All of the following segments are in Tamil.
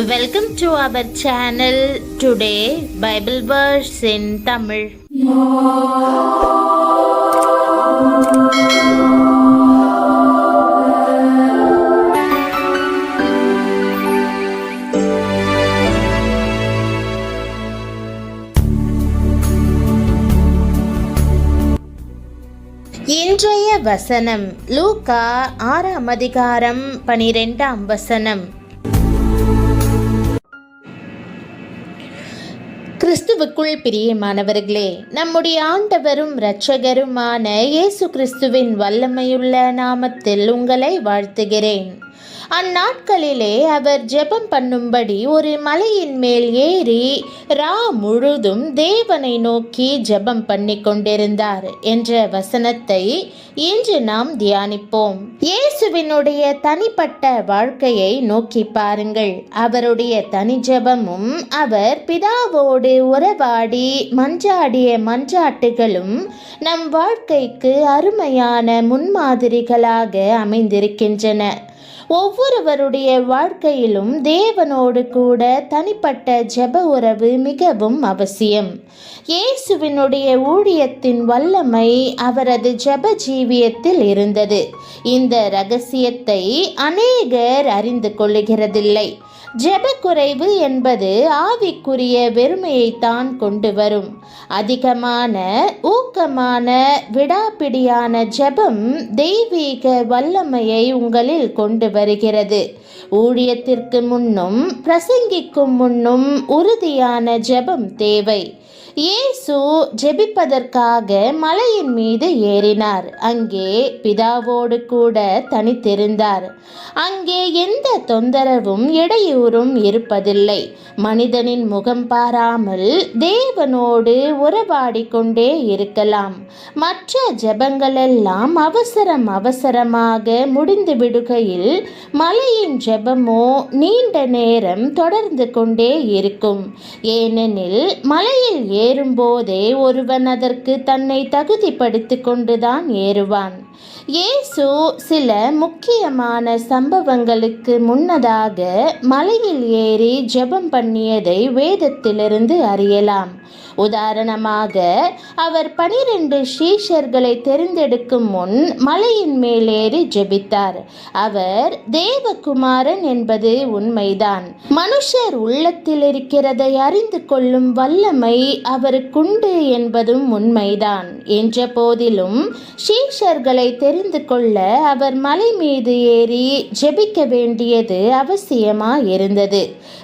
Welcome to our channel. Today Bible verse in Tamil. இன்றைய வசனம் லூக்கா 6ஆம் அதிகாரம் 12ஆம் வசனம். கிறிஸ்துவுக்குள் பிரியமானவர்களே, நம்முடைய ஆண்டவரும் இரட்சகருமான இயேசு கிறிஸ்துவின் வல்லமையுள்ள நாமத்தில் உங்களை வாழ்த்துகிறேன். அந்நாட்களிலே அவர் ஜெபம் பண்ணும்படி ஒரு மலையின் மேல் ஏறி ரா முழுதும் தேவனை நோக்கி ஜெபம் பண்ணி கொண்டிருந்தார் என்ற வசனத்தை இன்று நாம் தியானிப்போம். இயேசுவினுடைய தனிப்பட்ட வாழ்க்கையை நோக்கி பாருங்கள். அவருடைய தனி ஜெபமும் அவர் பிதாவோடு உறவாடி மன்றாடிய மன்றாட்டுகளும் நம் வாழ்க்கைக்கு அருமையான முன்மாதிரிகளாக அமைந்திருக்கின்றன. ஒவ்வொருவருடைய வாழ்க்கையிலும் தேவனோடு கூட தனிப்பட்ட ஜெப உறவு மிகவும் அவசியம். இயேசுவினுடைய ஊழியத்தின் வல்லமை அவரது ஜெப ஜீவியத்தில் இருந்தது. இந்த இரகசியத்தை அநேகர் அறிந்து கொள்ளுகிறதில்லை. ஜெப குறைவு என்பது ஆவிக்குரிய வெறுமையைத்தான் கொண்டு வரும். அதிகமான ஊக்கமான விடாப்பிடியான ஜெபம் தெய்வீக வல்லமையை உங்களில் கொண்டு வருகிறது. ஊழியத்திற்கு முன்னும் பிரசங்கிக்கும் முன்னும் உறுதியான ஜெபம் தேவை. இயேசு ஜெபிப்பதற்காக மலையின் மீது ஏறினார். அங்கே பிதாவோடு கூட தனித்திருந்தார். அங்கே எந்த தொந்தரவும் இடையூறும் இருப்பதில்லை. மனிதனின் முகம் பாராமல் தேவனோடு உறவாடி கொண்டே இருக்கலாம். மற்ற ஜெபங்களெல்லாம் அவசரமாக முடிந்து விடுகையில் மலையின் ஜெபமோ நீண்ட நேரம் தொடர்ந்து கொண்டே இருக்கும். ஏனெனில் மலையில் ஏறும்போதே ஒருவன் அதற்கு தன்னை தகுதிப்படுத்தி கொண்டுதான் ஏறுவான். இயேசு சில முக்கியமான சம்பவங்களுக்கு முன்னதாக மலையில் ஏறி ஜெபம் பண்ணியதை வேதத்திலிருந்து அறியலாம். உதாரணமாக, அவர் 12 சீஷர்களை தெரிந்தெடுக்கும் முன் மலையின் மேலேறி ஜெபித்தார். அவர் தேவகுமாரன் என்பது உண்மைதான். மனுஷர் உள்ளத்தில் இருக்கிறதை அறிந்து கொள்ளும் வல்லமை அவருக்குண்டு என்பதும் உண்மைதான். என்ற போதிலும் சீஷர்களை தெரிந்து கொள்ள அவர் மலை மீது ஏறி ஜெபிக்க வேண்டியது அவசியமாயிருந்தது.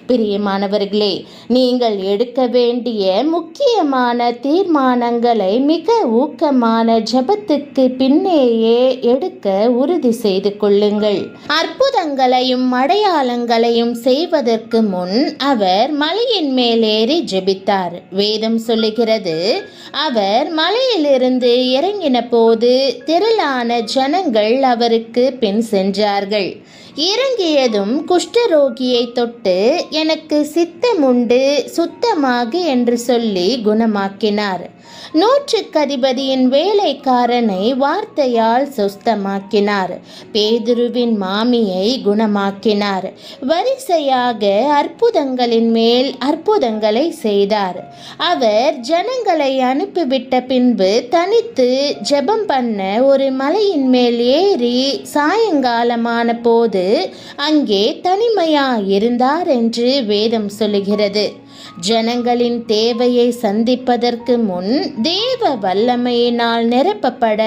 பிரியமானவர்களே, நீங்கள் எடுக்க வேண்டிய முக்கியமான தீர்மானங்களை மிக ஊக்கமான ஜெபத்துக்கு பின்னேயே எடுக்க உறுதி செய்து கொள்ளுங்கள். அற்புதங்களையும் அடையாளங்களையும் செய்வதற்கு முன் அவர் மலையின் மேலேறி ஜெபித்தார். வேதம் சொல்லுகிறது, அவர் மலையிலிருந்து இறங்கின போது திரளான ஜனங்கள் அவருக்கு பின் சென்றார்கள். இறங்கியதும் குஷ்டரோகியை தொட்டு, எனக்கு சித்தமுண்டு, சுத்தமாகு என்று சொல்லி குணமாக்கினார். 100க்கு அதிபதியின் வேலைக்காரனை வார்த்தையால் சுஸ்தமாக்கினார். பேதுருவின் மாமியை குணமாக்கினார். வரிசையாக அற்புதங்களின் மேல் அற்புதங்களை செய்தார். அவர் ஜனங்களை அனுப்பிவிட்ட பின்பு தனித்து ஜெபம் பண்ண ஒரு மலையின் மேல் ஏறி சாயங்காலமான போது அங்கே தனிமையாயிருந்தார் என்று வேதம் சொல்லுகிறது. ஜனங்களின் தேவையை சந்திப்பதற்கு முன் தேவ வல்லமையினால் நிரப்பப்பட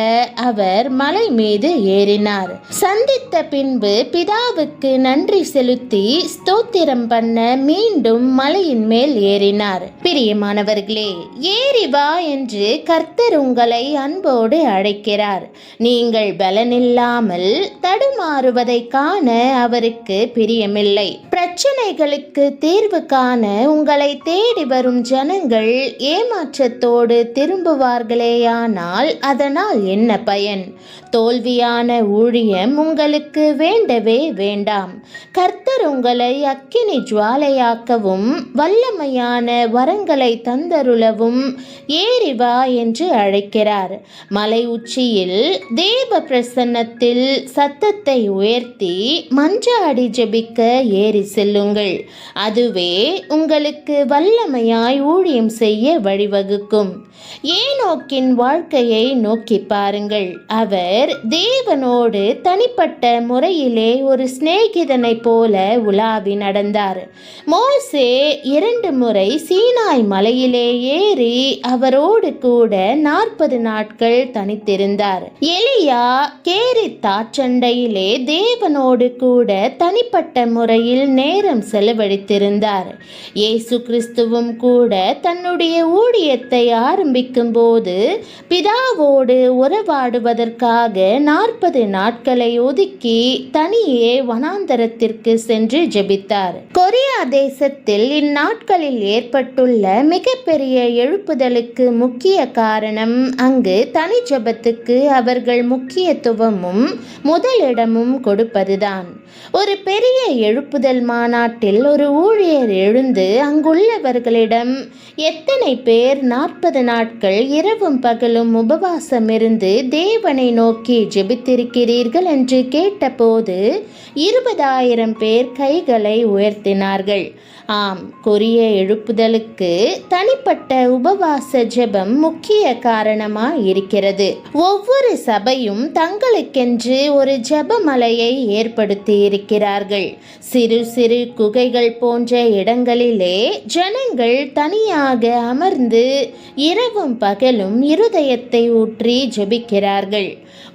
அவர் மலை மீது ஏறினார். சந்தித்த பின்பு பிதாவுக்கு நன்றி செலுத்தி ஸ்தோத்திரம் பண்ண மீண்டும் மலையின் மேல் ஏறினார். பிரியமானவர்களே, ஏறி வா என்று கர்த்தர் உங்களை அன்போடு அழைக்கிறார். நீங்கள் பலனில்லாமல் தடுமாறுவதை காண அவருக்கு பிரியமில்லை. பிரச்சனைகளுக்கு தீர்வு காண உங்களை உங்களை தேடி வரும் ஜனங்கள் ஏமாற்றத்தோடு திரும்புவார்களேயானால் அதனால் என்ன பயன்? தோல்வியான ஊழியம் உங்களுக்கு வேண்டவே வேண்டாம். கர்த்தர் உங்களை அக்கினி ஜுவாலையாக்கவும் வல்லமையான வரங்களை தந்தருளவும் ஏறி வா என்று அழைக்கிறார். மலை உச்சியில் தேவ பிரசன்னத்தில் சத்தத்தை உயர்த்தி மன்றாடி ஜெபிக்க ஏறி செல்லுங்கள். அதுவே உங்களுக்கு வல்லமையாய் ஊழியம் செய்ய வழிவகுக்கும். ஏனோக்கின் வாழ்க்கையை நோக்கி பாருங்கள். அவர் தேவனோடு தனிப்பட்ட முறையிலே ஒரு சிநேகிதனை போல உலாவி நடந்தார். மோசே 2 முறை சீனாய் மலையிலே ஏறி அவரோடு கூட 40 நாட்கள் தனித்திருந்தார். எலியா கேரித் ஆற்றண்டையிலே தேவனோடு கூட தனிப்பட்ட முறையில் நேரம் செலவழித்திருந்தார். இயேசு கிறிஸ்துவும் கூட தன்னுடைய ஊழியத்தை ஆரம்பிக்கும் போது பிதாவோடு உறவாடுவதற்காக 40 நாட்களை ஒதுக்கி தனியே வனாந்தரத்திற்கு சென்று ஜெபித்தார். கொரியா தேசத்தில் இந்நாட்களில் ஏற்பட்டுள்ள மிகப்பெரிய எழுப்புதலுக்கு முக்கிய காரணம் அங்கு தனி ஜெபத்துக்கு அவர்கள் முக்கியத்துவமும் முதலிடமும் கொடுப்பதுதான். ஒரு பெரிய எழுப்புதல் மாநாட்டில் ஒரு ஊழியர் எழுந்து அங்குள்ளவர்களிடம், எத்தனை பேர் 40 நாட்கள் இரவும் பகலும் உபவாசம் இருந்து தேவனை நோக்கி ஜெபித்திருக்கிறீர்கள் என்று கேட்டபோது 20,000 பேர் கைகளை உயர்த்தினார்கள். ஆம், கொரிய எழுப்புதலுக்கு தனிப்பட்ட உபவாச ஜெபம் முக்கிய காரணமாய் இருக்கிறது. ஒவ்வொரு சபையும் தங்களுக்கென்று ஒரு ஜெபமலையை ஏற்படுத்தி இருக்கிறார்கள். சிறு சிறு குகைகள் போன்ற இடங்களிலே ஜனங்கள் தனியாக அமர்ந்து இரவும் பகலும் இருதயத்தை ஊற்றி ஜெபிக்கிறார்கள்.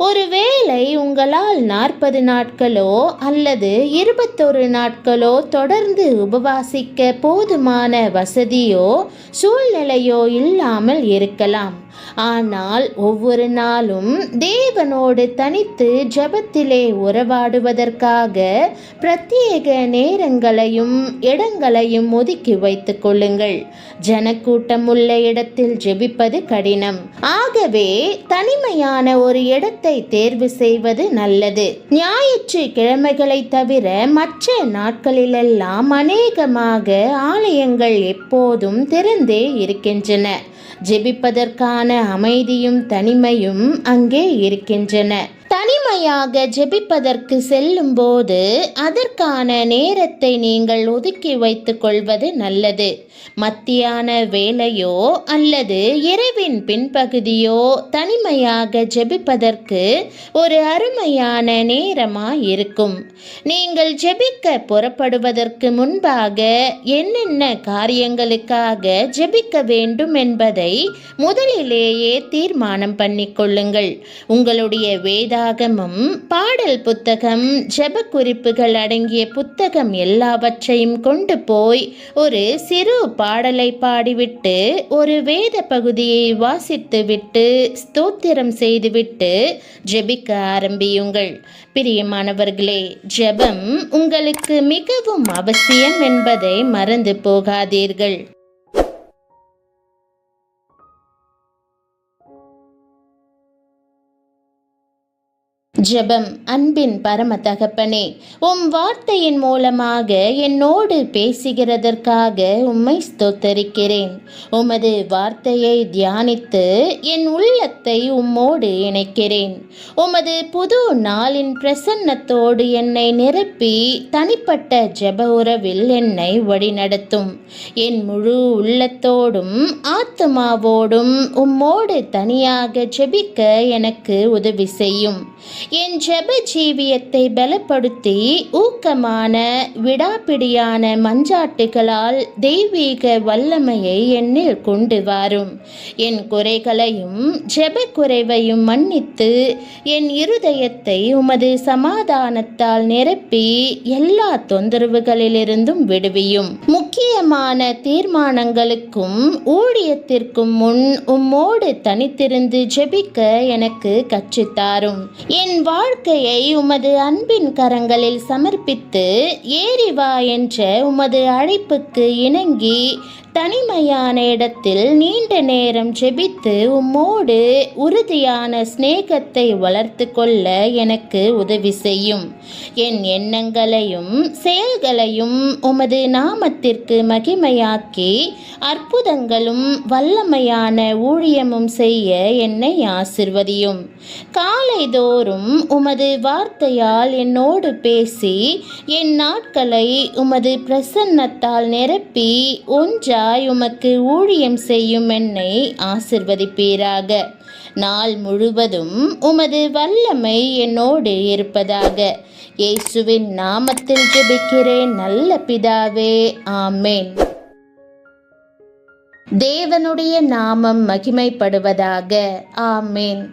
ஒருவேளை உங்களால் 40 நாட்களோ அல்லது 21 நாட்களோ தொடர்ந்து உபவாசிக்க போதுமான வசதியோ சூழ்நிலையோ இல்லாமல் இருக்கலாம். ஆனால் ஒவ்வொரு நாளும் தேவனோடு தனித்து ஜெபத்திலே உறவாடுவதற்காக பிரத்யேக நேரங்களையும் இடங்களையும் ஒதுக்கி வைத்துக் கொள்ளுங்கள். ஜனக்கூட்டம் உள்ள இடத்தில் ஜெபிப்பது கடினம். ஆகவே தனிமையான ஒரு இடத்தை தேர்வு செய்வது நல்லது. ஞாயிற்றுக்கிழமைகளை தவிர மற்ற நாட்களிலெல்லாம் அநேகமாக ஆலயங்கள் எப்போதும் திறந்தே இருக்கின்றன. ஜெபிப்பதற்கான அமைதியும் தனிமையும் அங்கே இருக்கின்றன. தனிமையாக ஜெபிப்பதற்கு செல்லும் போது அதற்கான நேரத்தை நீங்கள் ஒதுக்கி வைத்துக் கொள்வது நல்லது. மத்தியான வேளையோ அல்லது இரவின் பின்பகுதியோ தனிமையாக ஜெபிப்பதற்கு ஒரு அருமையான நேரமாய் இருக்கும். நீங்கள் ஜெபிக்க புறப்படுவதற்கு முன்பாக என்னென்ன காரியங்களுக்காக ஜெபிக்க வேண்டும் என்பதை முதலிலேயே தீர்மானம் பண்ணிக்கொள்ளுங்கள். உங்களுடைய வேதாகமம், பாடல் புத்தகம், ஜெப குறிப்புகள் அடங்கிய புத்தகம் எல்லாவற்றையும் கொண்டு போய் ஒரு சிறு பாடலை பாடிவிட்டு ஒரு வேத பகுதியை வாசித்துவிட்டு ஸ்தோத்திரம் செய்துவிட்டு ஜெபிக்க ஆரம்பியுங்கள். பிரியமானவர்களே, ஜெபம் உங்களுக்கு மிகவும் அவசியம் என்பதை மறந்து போகாதீர்கள். ஜெபம். அன்பின் பரம தகப்பனே, உம் வார்த்தையின் மூலமாக என்னோடு பேசுகிறதற்காக உம்மை ஸ்தோத்தரிக்கிறேன். உமது வார்த்தையை தியானித்து என் உள்ளத்தை உம்மோடு இணைக்கிறேன். உமது புது நாளின் பிரசன்னத்தோடு என்னை நிரப்பி தனிப்பட்ட ஜெப உறவில் என்னை வழிநடத்தும். என் முழு உள்ளத்தோடும் ஆத்துமாவோடும் உம்மோடு தனியாக ஜெபிக்க எனக்கு உதவி செய்யும். என் ஜெப ஜீவியத்தை பலப்படுத்தி ஊக்கமான விடாப்பிடியான மஞ்சாட்டுகளால் தெய்வீக வல்லமையை என்னில் கொண்டு வாரும். என் குறைகளையும் ஜெப குறைவையும் மன்னித்து என் இருதயத்தை உமது சமாதானத்தால் நிரப்பி எல்லா தொந்தரவுகளிலிருந்தும் விடுவியும். முக்கியமான தீர்மானங்களுக்கும் ஊழியத்திற்கும் முன் உம்மோடு தனித்திருந்து ஜெபிக்க எனக்கு கற்றுத்தாரும். என் வாழ்க்கையை உமது அன்பின் கரங்களில் சமர்ப்பித்து ஏறி வா என்ற உமது அழைப்புக்கு இணங்கி தனிமையான இடத்தில் நீண்ட நேரம் ஜெபித்து உம்மோடு உறுதியான சிநேகத்தை வளர்த்து கொள்ள எனக்கு உதவி செய்யும். என் எண்ணங்களையும் செயல்களையும் உமது நாமத்திற்கு மகிமையாக்கி அற்புதங்களும் வல்லமையான ஊழியமும் செய்ய என்னை ஆசிர்வதியும். காலைதோறும் உமது வார்த்தையால் என்னோடு பேசி என் நாட்களை உமது பிரசன்னத்தால் நிரப்பி ஒன்றாய் உமக்கு ஊழியம் செய்யும் என்னை ஆசிர்வதிப்பீராக. நாள் முழுவதும் உமது வல்லமை என்னோடு இருப்பதாக. இயேசுவின் நாமத்தில் ஜெபிக்கிறேன் நல்ல பிதாவே, ஆமேன். தேவனுடைய நாமம் மகிமைப்படுவதாக. ஆமேன்.